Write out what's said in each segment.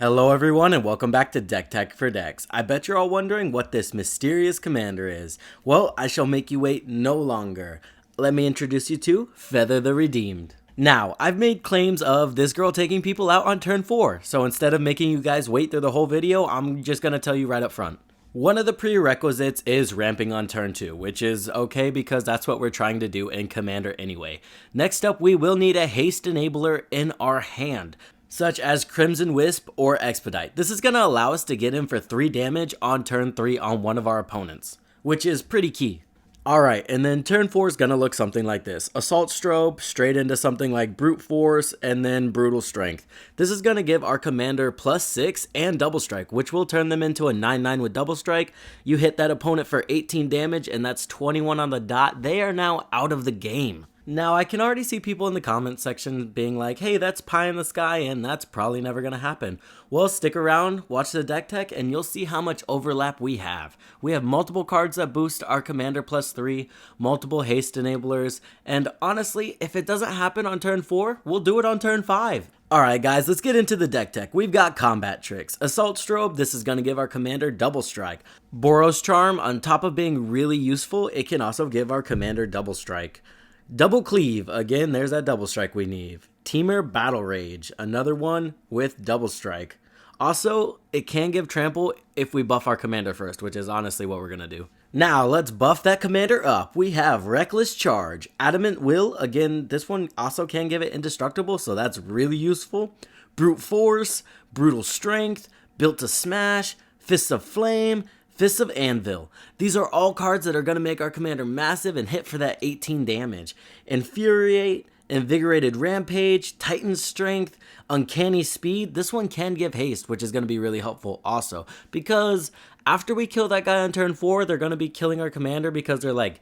Hello everyone and welcome back to Deck Tech for Decks. I bet you're all wondering what this mysterious commander is. Well, I shall make you wait no longer. Let me introduce you to Feather the Redeemed. Now, I've made claims of this girl taking people out on turn 4, so instead of making you guys wait through the whole video, I'm just gonna tell you right up front. One of the prerequisites is ramping on turn 2, which is okay because that's what we're trying to do in Commander anyway. Next up, we will need a haste enabler in our hand, such as Crimson Wisp or Expedite. This is going to allow us to get in for 3 damage on turn 3 on one of our opponents, which is pretty key. Alright, and then turn 4 is going to look something like this. Assault Strobe, straight into something like Brute Force, and then Brutal Strength. This is going to give our commander +6 and Double Strike, which will turn them into a 9/9 with Double Strike. You hit that opponent for 18 damage, and that's 21 on the dot. They are now out of the game. Now, I can already see people in the comments section being like, hey, that's pie in the sky, and that's probably never going to happen. Well, stick around, watch the deck tech, and you'll see how much overlap we have. We have multiple cards that boost our commander +3, multiple haste enablers, and honestly, if it doesn't happen on turn 4, we'll do it on turn 5. Alright guys, let's get into the deck tech. We've got combat tricks. Assault Strobe, this is going to give our commander Double Strike. Boros Charm, on top of being really useful, it can also give our commander Double Strike. Double Cleave, again, there's that Double Strike we need. Teamer Battle Rage, another one with Double Strike. Also, it can give Trample if we buff our commander first, which is honestly what we're going to do. Now, let's buff that commander up. We have Reckless Charge, Adamant Will, again, this one also can give it Indestructible, so that's really useful. Brute Force, Brutal Strength, Built to Smash, Fists of Flame, Fists of Anvil. These are all cards that are going to make our commander massive and hit for that 18 damage. Infuriate, Invigorated Rampage, Titan Strength, Uncanny Speed. This one can give haste, which is going to be really helpful also. Because after we kill that guy on turn 4, they're going to be killing our commander because they're like,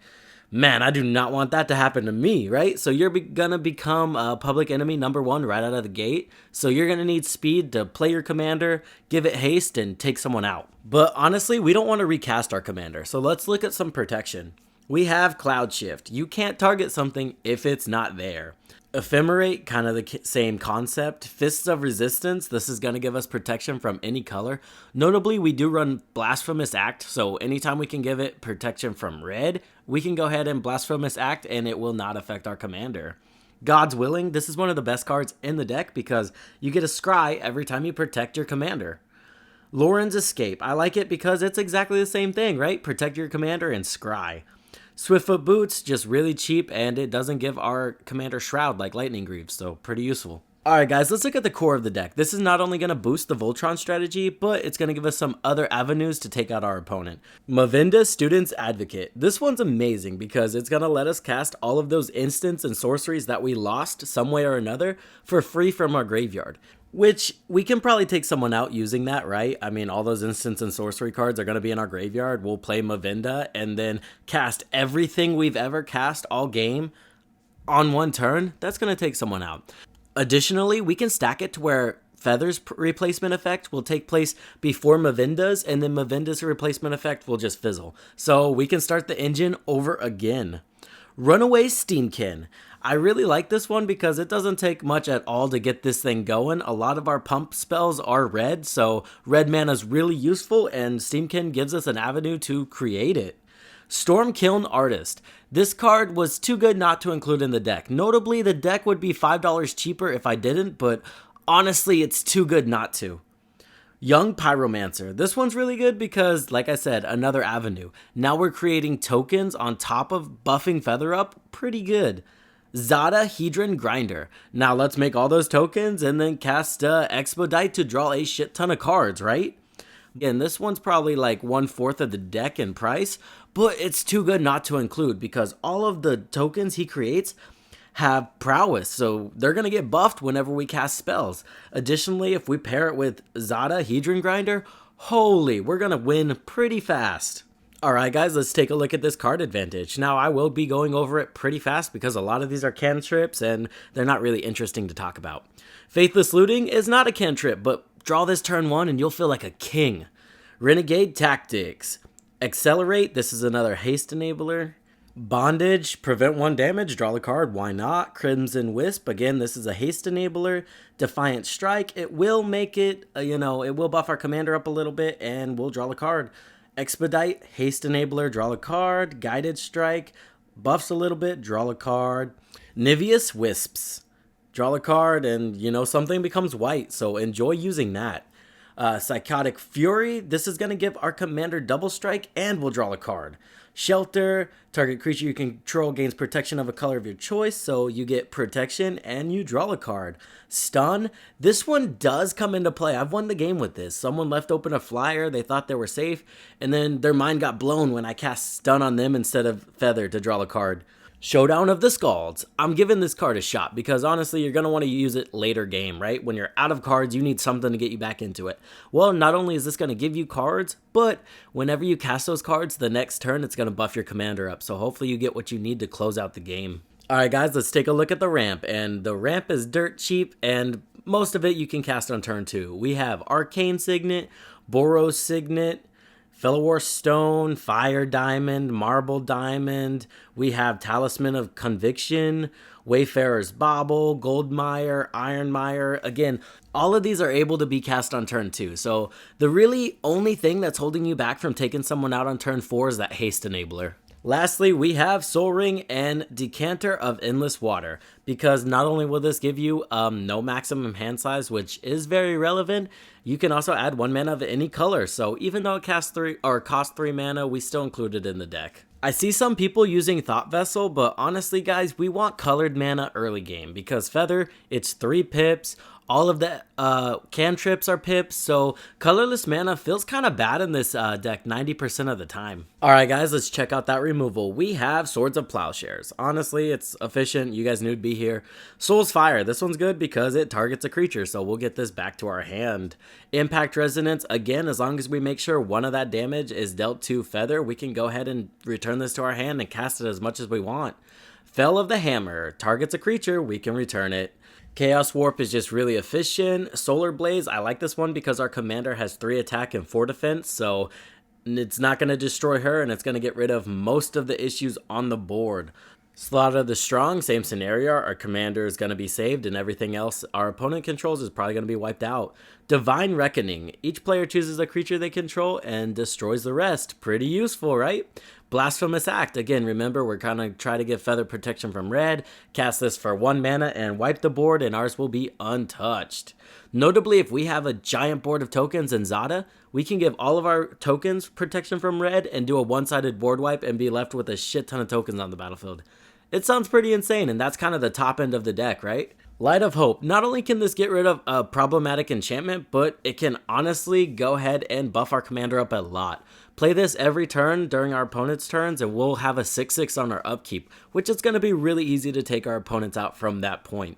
man, I do not want that to happen to me, right? So you're going to become public enemy #1 right out of the gate. So you're going to need speed to play your commander, give it haste, and take someone out. But honestly, we don't want to recast our commander. So let's look at some protection. We have Cloud Shift. You can't target something if it's not there. Ephemerate, kind of the same concept. Fists of Resistance, this is going to give us protection from any color. Notably, we do run Blasphemous Act, so anytime we can give it protection from red, we can go ahead and Blasphemous Act and it will not affect our commander. God's Willing, this is one of the best cards in the deck because you get a scry every time you protect your commander. Lauren's Escape, I like it because it's exactly the same thing, right? Protect your commander and scry. Swiftfoot Boots, just really cheap, and it doesn't give our commander Shroud like Lightning Greaves, so pretty useful. Alright guys, let's look at the core of the deck. This is not only going to boost the Voltron strategy, but it's going to give us some other avenues to take out our opponent. Mavinda Student's Advocate. This one's amazing because it's going to let us cast all of those instants and sorceries that we lost some way or another for free from our graveyard. Which, we can probably take someone out using that, right? I mean, all those instants and sorcery cards are going to be in our graveyard. We'll play Mavinda and then cast everything we've ever cast all game on one turn. That's going to take someone out. Additionally, we can stack it to where Feather's replacement effect will take place before Mavinda's, and then Mavinda's replacement effect will just fizzle. So we can start the engine over again. Runaway Steamkin. I really like this one because it doesn't take much at all to get this thing going. A lot of our pump spells are red, so red mana is really useful, and Steamkin gives us an avenue to create it. Stormkiln Artist. This card was too good not to include in the deck. Notably, the deck would be $5 cheaper if I didn't, but honestly, it's too good not to. Young Pyromancer. This one's really good because, like I said, another avenue. Now we're creating tokens on top of buffing Feather up. Pretty good. Zada Hedron Grinder. Now let's make all those tokens and then cast Expedite to draw a shit ton of cards, right? Again, this one's probably like 1/4 of the deck in price, but it's too good not to include because all of the tokens he creates have prowess, so they're going to get buffed whenever we cast spells. Additionally, if we pair it with Zada Hedron Grinder, holy, we're going to win pretty fast. Alright guys, let's take a look at this card advantage. Now I will be going over it pretty fast because a lot of these are cantrips and they're not really interesting to talk about. Faithless Looting is not a cantrip, but draw this turn 1 and you'll feel like a king. Renegade Tactics. Accelerate, this is another haste enabler. Bondage, prevent 1 damage, draw a card, why not? Crimson Wisp, again, this is a haste enabler. Defiant Strike, it will make it, it will buff our commander up a little bit and we'll draw a card. Expedite, haste enabler, draw a card. Guided Strike, buffs a little bit, draw a card. Niveus Wisps, draw a card and, something becomes white, so enjoy using that. Psychotic Fury, this is going to give our commander double strike and we'll draw a card. Shelter, target creature you control gains protection of a color of your choice, so you get protection and you draw a card. Stun, this one does come into play. I've won the game with this. Someone left open a flyer, they thought they were safe, and then their mind got blown when I cast Stun on them instead of Feather to draw a card. Showdown of the Scalds. I'm giving this card a shot because honestly, you're going to want to use it later game, right? When you're out of cards, you need something to get you back into it. Well, not only is this going to give you cards, but whenever you cast those cards, the next turn, it's going to buff your commander up. So hopefully you get what you need to close out the game. All right, guys, let's take a look at the ramp. And the ramp is dirt cheap, and most of it you can cast on turn 2. We have Arcane Signet, Boros Signet, Fellowar Stone, Fire Diamond, Marble Diamond. We have Talisman of Conviction, Wayfarer's Bauble, Goldmire, Ironmire. Again, all of these are able to be cast on turn 2. So the really only thing that's holding you back from taking someone out on turn 4 is that haste enabler. Lastly, we have Soul Ring and Decanter of Endless Water, because not only will this give you no maximum hand size, which is very relevant, you can also add 1 mana of any color. So even though it costs 3 mana, we still include it in the deck. I see some people using Thought Vessel, but honestly, guys, we want colored mana early game because Feather, it's 3 pips. All of the cantrips are pips, so colorless mana feels kind of bad in this deck 90% of the time. Alright guys, let's check out that removal. We have Swords of Plowshares. Honestly, it's efficient. You guys knew it'd be here. Soul's Fire. This one's good because it targets a creature, so we'll get this back to our hand. Impact Resonance. Again, as long as we make sure one of that damage is dealt to Feather, we can go ahead and return this to our hand and cast it as much as we want. Fell of the Hammer. Targets a creature, we can return it. Chaos Warp is just really efficient. Solar Blaze, I like this one because our commander has 3 attack and 4 defense, so it's not going to destroy her and it's going to get rid of most of the issues on the board. Slaughter the Strong, same scenario. Our commander is going to be saved and everything else our opponent controls is probably going to be wiped out. Divine Reckoning. Each player chooses a creature they control and destroys the rest. Pretty useful, right? Blasphemous Act. Again, remember, we're kind of trying to get Feather protection from red. Cast this for 1 mana and wipe the board and ours will be untouched. Notably, if we have a giant board of tokens in Zada, we can give all of our tokens protection from red and do a one-sided board wipe and be left with a shit ton of tokens on the battlefield. It sounds pretty insane, and that's kind of the top end of the deck, right? Light of Hope. Not only can this get rid of a problematic enchantment, but it can honestly go ahead and buff our commander up a lot. Play this every turn during our opponent's turns, and we'll have a 6/6 on our upkeep, which is going to be really easy to take our opponents out from that point.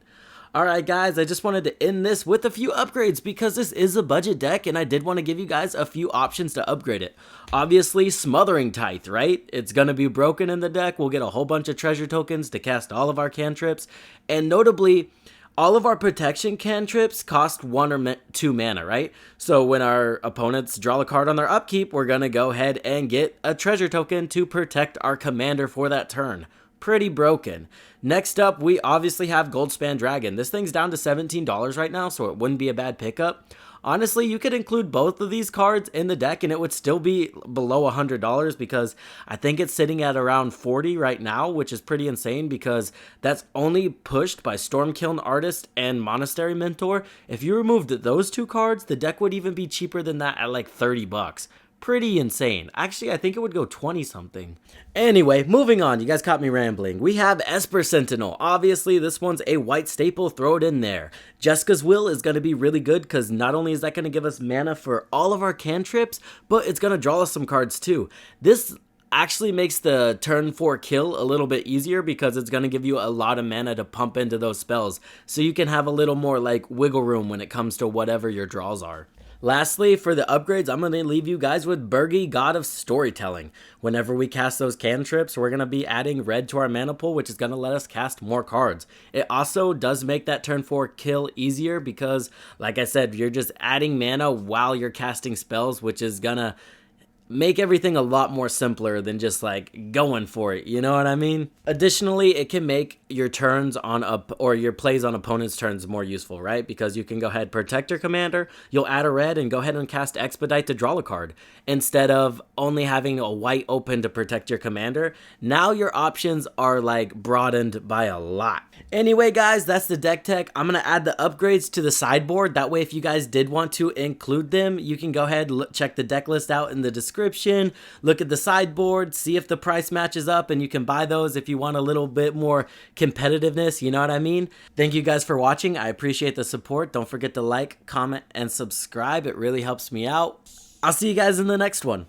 Alright guys, I just wanted to end this with a few upgrades because this is a budget deck and I did want to give you guys a few options to upgrade it. Obviously, Smothering Tithe, right? It's going to be broken in the deck. We'll get a whole bunch of treasure tokens to cast all of our cantrips. And notably, all of our protection cantrips cost 1 or 2 mana, right? So when our opponents draw a card on their upkeep, we're going to go ahead and get a treasure token to protect our commander for that turn. Pretty broken. Next up, we obviously have Goldspan Dragon. This thing's down to $17 right now, so it wouldn't be a bad pickup. Honestly, you could include both of these cards in the deck and it would still be below $100 because I think it's sitting at around $40 right now, which is pretty insane because that's only pushed by Stormkiln Artist and Monastery Mentor. If you removed those 2 cards, the deck would even be cheaper than that at like $30. Pretty insane. Actually, I think it would go 20 something. Anyway, moving on. You guys caught me rambling. We have Esper Sentinel. Obviously, this one's a white staple. Throw it in there. Jessica's Will is going to be really good because not only is that going to give us mana for all of our cantrips, but it's going to draw us some cards too. This actually makes the turn 4 kill a little bit easier because it's going to give you a lot of mana to pump into those spells. So you can have a little more like wiggle room when it comes to whatever your draws are. Lastly, for the upgrades, I'm going to leave you guys with Birgi, God of Storytelling. Whenever we cast those cantrips, we're going to be adding red to our mana pool, which is going to let us cast more cards. It also does make that turn 4 kill easier because, like I said, you're just adding mana while you're casting spells, which is going to make everything a lot more simpler than just like going for it, you know what I mean? Additionally, it can make your turns on or your plays on opponents' turns more useful, right? Because you can go ahead, protect your commander, you'll add a red and go ahead and cast Expedite to draw a card. Instead of only having a white open to protect your commander, now your options are like broadened by a lot. Anyway, guys, that's the deck tech. I'm going to add the upgrades to the sideboard. That way, if you guys did want to include them, you can go ahead, check the deck list out in the description, look at the sideboard, see if the price matches up, and you can buy those if you want a little bit more competitiveness, you know what I mean? Thank you guys for watching. I appreciate the support. Don't forget to like, comment, and subscribe. It really helps me out. I'll see you guys in the next one.